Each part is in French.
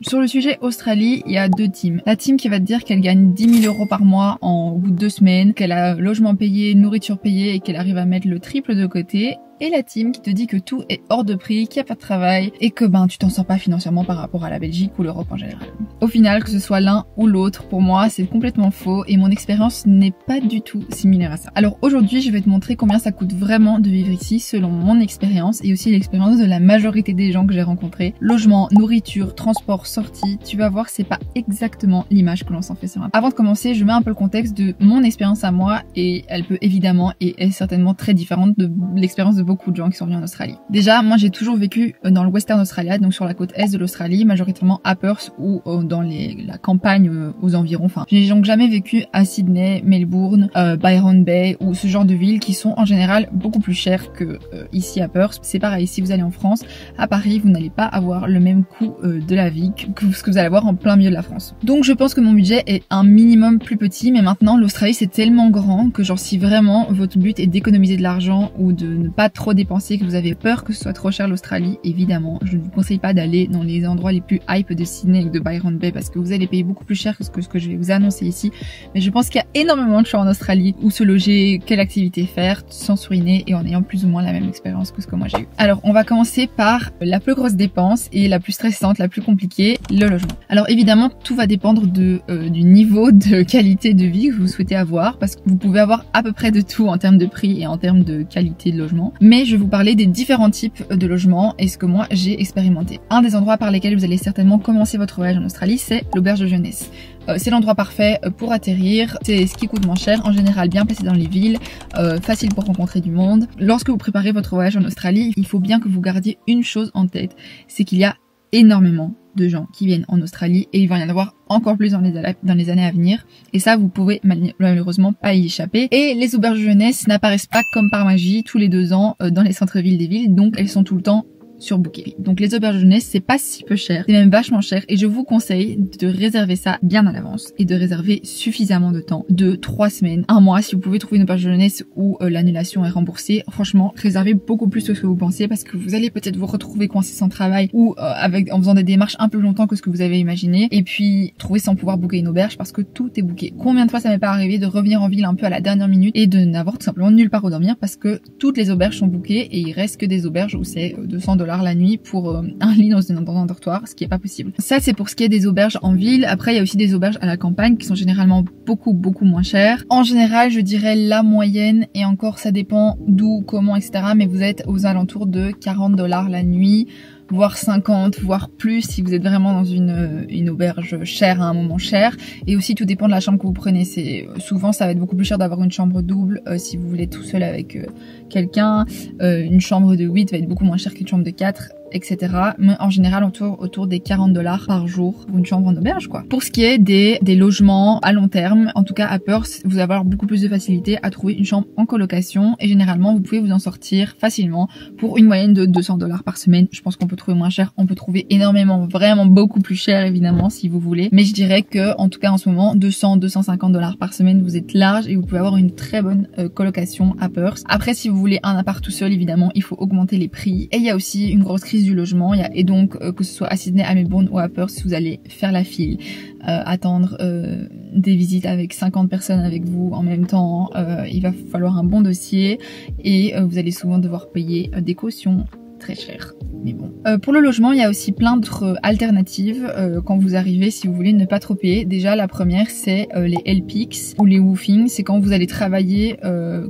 Sur le sujet Australie, il y a deux teams. La team qui va te dire qu'elle gagne 10 000 € par mois au bout de 2 semaines, qu'elle a logement payé, nourriture payée et qu'elle arrive à mettre le triple de côté. Et la team qui te dit que tout est hors de prix, qu'il n'y a pas de travail et que tu t'en sors pas financièrement par rapport à la Belgique ou l'Europe en général. Au final, que ce soit l'un ou l'autre, pour moi, c'est complètement faux et mon expérience n'est pas du tout similaire à ça. Alors aujourd'hui, je vais te montrer combien ça coûte vraiment de vivre ici selon mon expérience et aussi l'expérience de la majorité des gens que j'ai rencontrés. Logement, nourriture, transport, sortie, tu vas voir, c'est pas exactement l'image que l'on s'en fait sur Internet. Avant de commencer, je mets un peu le contexte de mon expérience à moi et elle peut évidemment et est certainement très différente de l'expérience de beaucoup de gens qui sont venus en Australie. Déjà, moi j'ai toujours vécu dans le Western Australia, donc sur la côte est de l'Australie, majoritairement à Perth ou dans la campagne aux environs. Enfin, j'ai donc jamais vécu à Sydney, Melbourne, Byron Bay ou ce genre de villes qui sont en général beaucoup plus chères que ici à Perth. C'est pareil, si vous allez en France, à Paris, vous n'allez pas avoir le même coût de la vie que ce que vous allez avoir en plein milieu de la France. Donc je pense que mon budget est un minimum plus petit, mais maintenant l'Australie c'est tellement grand que genre si vraiment votre but est d'économiser de l'argent ou de ne pas trop dépenser, que vous avez peur que ce soit trop cher l'Australie, évidemment, je ne vous conseille pas d'aller dans les endroits les plus hype de Sydney et de Byron Bay parce que vous allez payer beaucoup plus cher que ce que je vais vous annoncer ici. Mais je pense qu'il y a énormément de choix en Australie où se loger, quelle activité faire, sans souriner et en ayant plus ou moins la même expérience que ce que moi j'ai eu. Alors, on va commencer par la plus grosse dépense et la plus stressante, la plus compliquée, le logement. Alors évidemment, tout va dépendre du niveau de qualité de vie que vous souhaitez avoir parce que vous pouvez avoir à peu près de tout en termes de prix et en termes de qualité de logement. Mais je vais vous parler des différents types de logements et ce que moi j'ai expérimenté. Un des endroits par lesquels vous allez certainement commencer votre voyage en Australie, c'est l'auberge de jeunesse. C'est l'endroit parfait pour atterrir, c'est ce qui coûte moins cher, en général bien placé dans les villes, facile pour rencontrer du monde. Lorsque vous préparez votre voyage en Australie, il faut bien que vous gardiez une chose en tête, c'est qu'il y a énormément de gens qui viennent en Australie et il va y en avoir encore plus dans les années à venir et ça vous pouvez malheureusement pas y échapper. Et les auberges de jeunesse n'apparaissent pas comme par magie tous les 2 ans dans les centres-villes des villes, donc elles sont tout le temps surbookées. Donc les auberges de jeunesse c'est pas si peu cher, c'est même vachement cher et je vous conseille de réserver ça bien à l'avance et de réserver suffisamment de temps, 2-3 semaines, 1 mois si vous pouvez trouver une auberge de jeunesse où l'annulation est remboursée. Franchement, réservez beaucoup plus que ce que vous pensez parce que vous allez peut-être vous retrouver coincé sans travail ou en faisant des démarches un peu plus longtemps que ce que vous avez imaginé et puis trouver sans pouvoir booker une auberge parce que tout est booké. Combien de fois ça m'est pas arrivé de revenir en ville un peu à la dernière minute et de n'avoir tout simplement nulle part où dormir parce que toutes les auberges sont bookées et il reste que des auberges où c'est 200 $ la nuit pour un lit dans un dortoir, ce qui est pas possible. Ça c'est pour ce qui est des auberges en ville. Après il y a aussi des auberges à la campagne qui sont généralement beaucoup moins chères. En général je dirais la moyenne et encore ça dépend d'où, comment etc. mais vous êtes aux alentours de 40 $ la nuit, voire 50, voire plus si vous êtes vraiment dans une auberge chère à un moment cher. Et aussi tout dépend de la chambre que vous prenez. Souvent ça va être beaucoup plus cher d'avoir une chambre double si vous voulez tout seul avec quelqu'un. Une chambre de 8 va être beaucoup moins chère qu'une chambre de 4, etc. Mais en général autour des 40 $ par jour pour une chambre en auberge quoi. Pour ce qui est des logements à long terme, en tout cas à Perth, vous allez avoir beaucoup plus de facilité à trouver une chambre en colocation et généralement vous pouvez vous en sortir facilement pour une moyenne de 200 $ par semaine. Je pense qu'on peut trouver moins cher, on peut trouver énormément, vraiment beaucoup plus cher évidemment si vous voulez. Mais je dirais que en tout cas en ce moment 200-250 $ par semaine vous êtes large et vous pouvez avoir une très bonne colocation à Perth. Après si vous voulez un appart tout seul évidemment il faut augmenter les prix et il y a aussi une grosse crise du logement. Et donc que ce soit à Sydney, à Melbourne ou à Perth, si vous allez faire la file, attendre des visites avec 50 personnes avec vous en même temps, il va falloir un bon dossier et vous allez souvent devoir payer des cautions très chères. Mais bon. Pour le logement, il y a aussi plein d'autres alternatives quand vous arrivez si vous voulez ne pas trop payer. Déjà, la première, c'est les LPICs ou les woofing. C'est quand vous allez travailler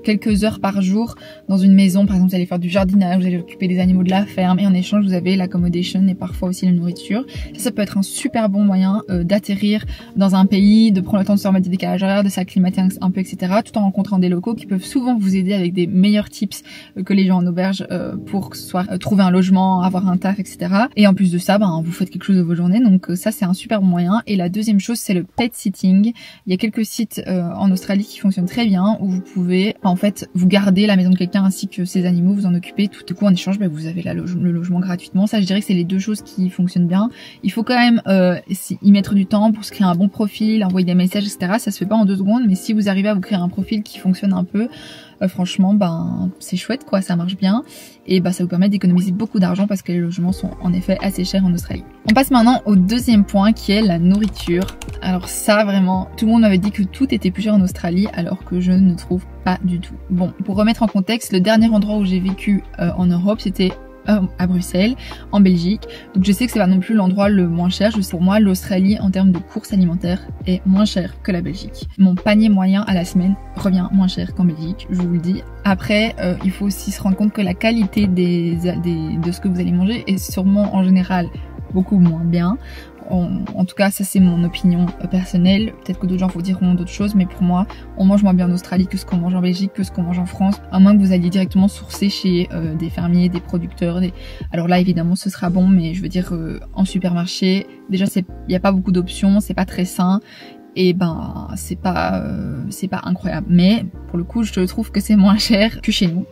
quelques heures par jour dans une maison. Par exemple, vous allez faire du jardinage, vous allez occuper des animaux de la ferme et en échange, vous avez l'accommodation et parfois aussi la nourriture. Ça peut être un super bon moyen d'atterrir dans un pays, de prendre le temps de se remettre des décalages horaires, de s'acclimater un peu, etc. tout en rencontrant des locaux qui peuvent souvent vous aider avec des meilleurs tips que les gens en auberge pour que ce soit trouver un logement, avoir un taf, etc. Et en plus de ça, vous faites quelque chose de vos journées, donc ça c'est un super bon moyen. Et la deuxième chose, c'est le pet sitting. Il y a quelques sites en Australie qui fonctionnent très bien, où vous pouvez en fait vous garder la maison de quelqu'un ainsi que ses animaux, vous en occuper, tout du coup en échange vous avez le logement gratuitement. Ça je dirais que c'est les deux choses qui fonctionnent bien. Il faut quand même y mettre du temps pour se créer un bon profil, envoyer des messages, etc. Ça se fait pas en 2 secondes, mais si vous arrivez à vous créer un profil qui fonctionne un peu, franchement, ben c'est chouette quoi, ça marche bien et bah ça vous permet d'économiser beaucoup d'argent parce que les logements sont en effet assez chers en Australie. On passe maintenant au deuxième point qui est la nourriture. Alors ça vraiment, tout le monde m'avait dit que tout était plus cher en Australie alors que je ne trouve pas du tout. Bon, pour remettre en contexte, le dernier endroit où j'ai vécu en Europe, c'était à Bruxelles, en Belgique. Donc je sais que c'est pas non plus l'endroit le moins cher. Pour moi, l'Australie en termes de courses alimentaires est moins cher que la Belgique. Mon panier moyen à la semaine revient moins cher qu'en Belgique, je vous le dis. Après, il faut aussi se rendre compte que la qualité de ce que vous allez manger est sûrement en général beaucoup moins bien. En tout cas, ça c'est mon opinion personnelle. Peut-être que d'autres gens vous diront d'autres choses, mais pour moi, on mange moins bien en Australie que ce qu'on mange en Belgique, que ce qu'on mange en France, à moins que vous alliez directement sourcer chez des fermiers, des producteurs. Alors là, évidemment, ce sera bon, mais je veux dire, en supermarché, déjà, il n'y a pas beaucoup d'options, c'est pas très sain. Et ben c'est pas incroyable, mais pour le coup je trouve que c'est moins cher que chez nous.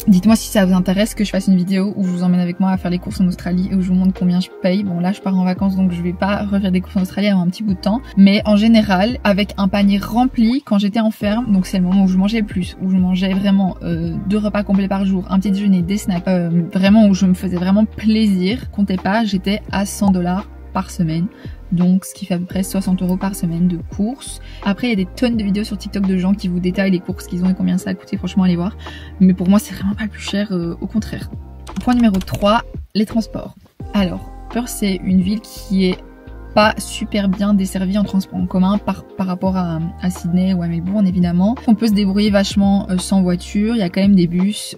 Dites-moi si ça vous intéresse que je fasse une vidéo où je vous emmène avec moi à faire les courses en Australie et où je vous montre combien je paye. Bon là je pars en vacances donc je vais pas refaire des courses en Australie avant un petit bout de temps, mais en général avec un panier rempli quand j'étais en ferme, donc c'est le moment où je mangeais le plus, où je mangeais vraiment 2 repas complets par jour, un petit déjeuner, des snacks, vraiment où je me faisais vraiment plaisir, comptez pas, j'étais à 100 $ par semaine. Donc ce qui fait à peu près 60 € par semaine de courses. Après il y a des tonnes de vidéos sur TikTok de gens qui vous détaillent les courses qu'ils ont et combien ça a coûté, franchement allez voir. Mais pour moi c'est vraiment pas le plus cher, au contraire. Point numéro 3, les transports. Alors Perth c'est une ville qui est pas super bien desservie en transport en commun par rapport à Sydney ou à Melbourne évidemment. On peut se débrouiller vachement sans voiture, il y a quand même des bus,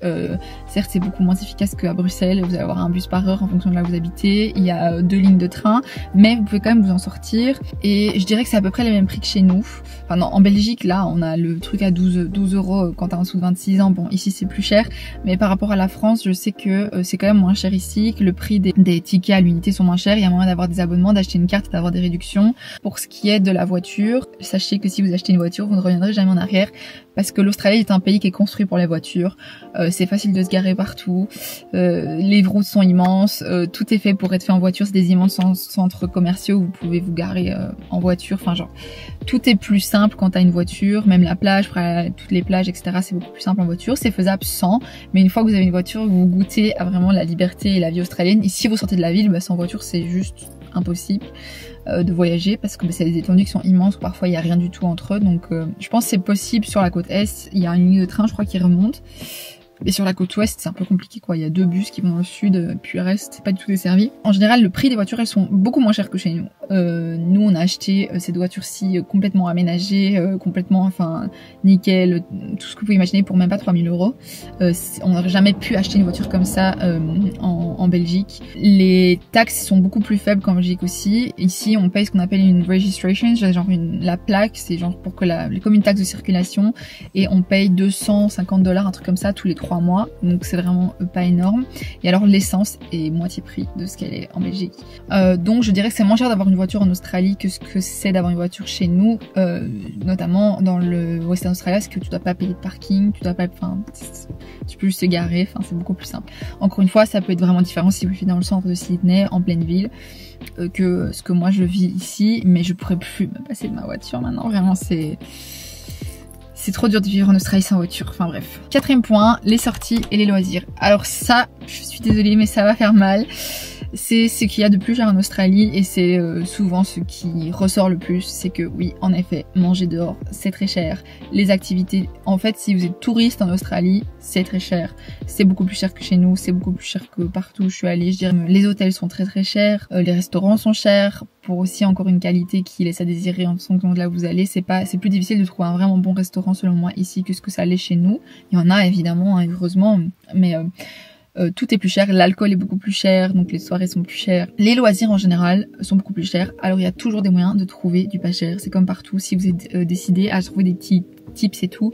certes c'est beaucoup moins efficace qu'à Bruxelles, vous allez avoir un bus par heure en fonction de là où vous habitez, il y a 2 lignes de train, mais vous pouvez quand même vous en sortir et je dirais que c'est à peu près les mêmes prix que chez nous. Enfin non, en Belgique là on a le truc à 12 € quand t'es en dessous de 26 ans, bon ici c'est plus cher, mais par rapport à la France je sais que c'est quand même moins cher ici, que le prix des tickets à l'unité sont moins chers, il y a moyen d'avoir des abonnements, d'acheter une carte, d'avoir des réductions. Pour ce qui est de la voiture, sachez que si vous achetez une voiture, vous ne reviendrez jamais en arrière parce que l'Australie est un pays qui est construit pour les voitures. C'est facile de se garer partout, les routes sont immenses, tout est fait pour être fait en voiture, c'est des immenses centres commerciaux où vous pouvez vous garer en voiture, enfin genre tout est plus simple quand t'as une voiture, même la plage, toutes les plages etc, c'est beaucoup plus simple en voiture, c'est faisable sans, mais une fois que vous avez une voiture, vous goûtez à vraiment la liberté et la vie australienne, et si vous sortez de la ville, bah, sans voiture c'est juste impossible de voyager parce que c'est des étendues qui sont immenses, parfois il n'y a rien du tout entre eux, donc je pense que c'est possible sur la côte est, il y a une ligne de train je crois qui remonte, et sur la côte ouest c'est un peu compliqué quoi, il y a 2 bus qui vont au sud, puis le reste c'est pas du tout desservi. En général le prix des voitures elles sont beaucoup moins chères que chez nous. Nous on a acheté cette voiture-ci complètement aménagée, complètement enfin nickel, tout ce que vous pouvez imaginer pour même pas 3000 €. On n'aurait jamais pu acheter une voiture comme ça en Belgique. Les taxes sont beaucoup plus faibles qu'en Belgique aussi. Ici on paye ce qu'on appelle une registration, genre la plaque, c'est genre pour que comme une taxe de circulation, et on paye 250 $, un truc comme ça tous les 3 mois, donc c'est vraiment pas énorme. Et alors l'essence est moitié prix de ce qu'elle est en Belgique. Donc je dirais que c'est moins cher d'avoir une voiture en Australie que ce que c'est d'avoir une voiture chez nous, notamment dans le Western Australia, parce que tu dois pas payer de parking, tu dois pas, enfin tu peux juste te garer, enfin c'est beaucoup plus simple. Encore une fois ça peut être vraiment différent si vous vivez dans le centre de Sydney, en pleine ville, que ce que moi je vis ici, mais je pourrais plus me passer de ma voiture maintenant, vraiment c'est trop dur de vivre en Australie sans voiture, enfin bref. 4e point, les sorties et les loisirs. Alors ça, je suis désolée mais ça va faire mal. C'est ce qu'il y a de plus cher en Australie et c'est souvent ce qui ressort le plus, c'est que oui, en effet, manger dehors, c'est très cher. Les activités, en fait, si vous êtes touriste en Australie, c'est très cher. C'est beaucoup plus cher que chez nous, c'est beaucoup plus cher que partout où je suis allée. Je dirais, les hôtels sont très très chers, les restaurants sont chers, pour aussi encore une qualité qui laisse à désirer en fonction de là où vous allez. C'est plus difficile de trouver un vraiment bon restaurant selon moi ici que ce que ça l'est chez nous. Il y en a évidemment, hein, heureusement, mais tout est plus cher, l'alcool est beaucoup plus cher, donc les soirées sont plus chères. Les loisirs en général sont beaucoup plus chers, alors il y a toujours des moyens de trouver du pas cher. C'est comme partout, si vous êtes décidé à trouver des petits tips et tout,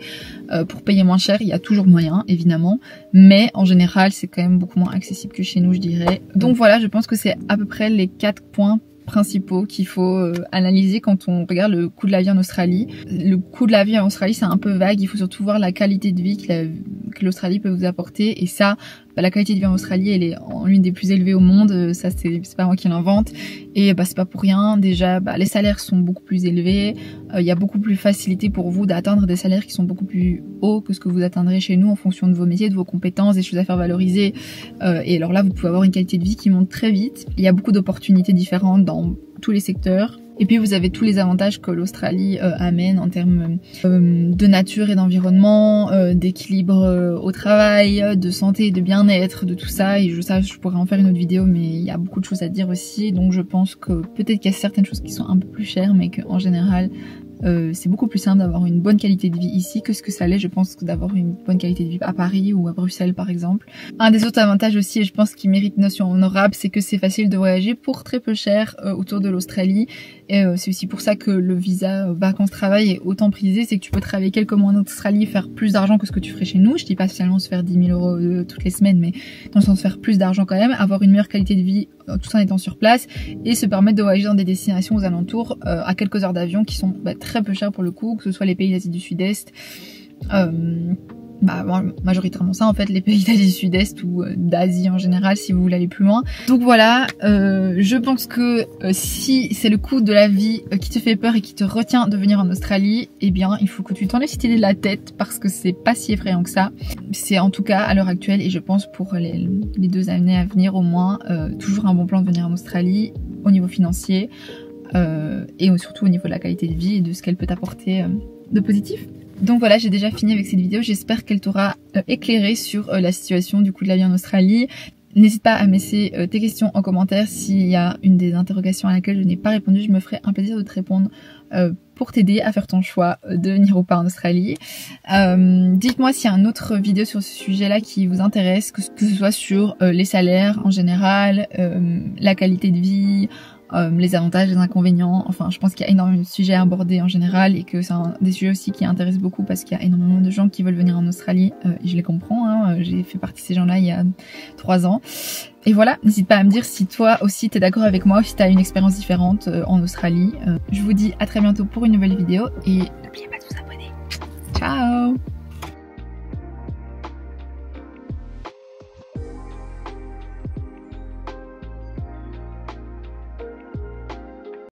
pour payer moins cher, il y a toujours moyen évidemment, mais en général c'est quand même beaucoup moins accessible que chez nous je dirais. Donc voilà, je pense que c'est à peu près les 4 points principaux qu'il faut analyser quand on regarde le coût de la vie en Australie. Le coût de la vie en Australie c'est un peu vague, il faut surtout voir la qualité de vie que l'Australie peut vous apporter, et ça la qualité de vie en Australie, elle est l'une des plus élevées au monde. Ça, c'est pas moi qui l'invente. Et c'est pas pour rien. Déjà, les salaires sont beaucoup plus élevés. Il y a beaucoup plus facilité pour vous d'atteindre des salaires qui sont beaucoup plus hauts que ce que vous atteindrez chez nous en fonction de vos métiers, de vos compétences, des choses à faire valoriser. Et alors là, vous pouvez avoir une qualité de vie qui monte très vite. Il y a beaucoup d'opportunités différentes dans tous les secteurs. Et puis vous avez tous les avantages que l'Australie amène en termes de nature et d'environnement, d'équilibre au travail, de santé, de bien-être, de tout ça. Et je pourrais en faire une autre vidéo, mais il y a beaucoup de choses à dire aussi. Donc je pense que peut-être qu'il y a certaines choses qui sont un peu plus chères, mais qu'en général, c'est beaucoup plus simple d'avoir une bonne qualité de vie ici que ce que ça l'est, je pense, d'avoir une bonne qualité de vie à Paris ou à Bruxelles par exemple. Un des autres avantages aussi, et je pense qu'il mérite une notion honorable, c'est que c'est facile de voyager pour très peu cher autour de l'Australie. Et c'est aussi pour ça que le visa vacances-travail est autant prisé, c'est que tu peux travailler quelques mois en Australie, faire plus d'argent que ce que tu ferais chez nous. Je dis pas spécialement se faire 10 000 euros toutes les semaines, mais dans le sens de faire plus d'argent quand même, avoir une meilleure qualité de vie tout en étant sur place et se permettre de voyager dans des destinations aux alentours à quelques heures d'avion qui sont très peu chères pour le coup, que ce soit les pays d'Asie du Sud-Est, majoritairement ça en fait, les pays d'Asie du Sud-Est ou d'Asie en général si vous voulez aller plus loin. Donc voilà, je pense que si c'est le coût de la vie qui te fait peur et qui te retient de venir en Australie, eh bien il faut que tu t'enlèves cette idée de la tête parce que c'est pas si effrayant que ça. C'est en tout cas à l'heure actuelle et je pense pour les 2 années à venir au moins, toujours un bon plan de venir en Australie au niveau financier et surtout au niveau de la qualité de vie et de ce qu'elle peut t'apporter de positif. Donc voilà, j'ai déjà fini avec cette vidéo, j'espère qu'elle t'aura éclairé sur la situation du coût de la vie en Australie. N'hésite pas à me laisser tes questions en commentaire s'il y a une des interrogations à laquelle je n'ai pas répondu, je me ferai un plaisir de te répondre pour t'aider à faire ton choix de venir ou pas en Australie. Dites-moi s'il y a une autre vidéo sur ce sujet-là qui vous intéresse, que ce soit sur les salaires en général, la qualité de vie, les avantages, les inconvénients, enfin je pense qu'il y a énormément de sujets à aborder en général et que c'est des sujets aussi qui intéressent beaucoup parce qu'il y a énormément de gens qui veulent venir en Australie et je les comprends, j'ai fait partie de ces gens-là il y a 3 ans. Et voilà, n'hésite pas à me dire si toi aussi t'es d'accord avec moi ou si t'as une expérience différente en Australie. Je vous dis à très bientôt pour une nouvelle vidéo et n'oubliez pas de vous abonner. Ciao!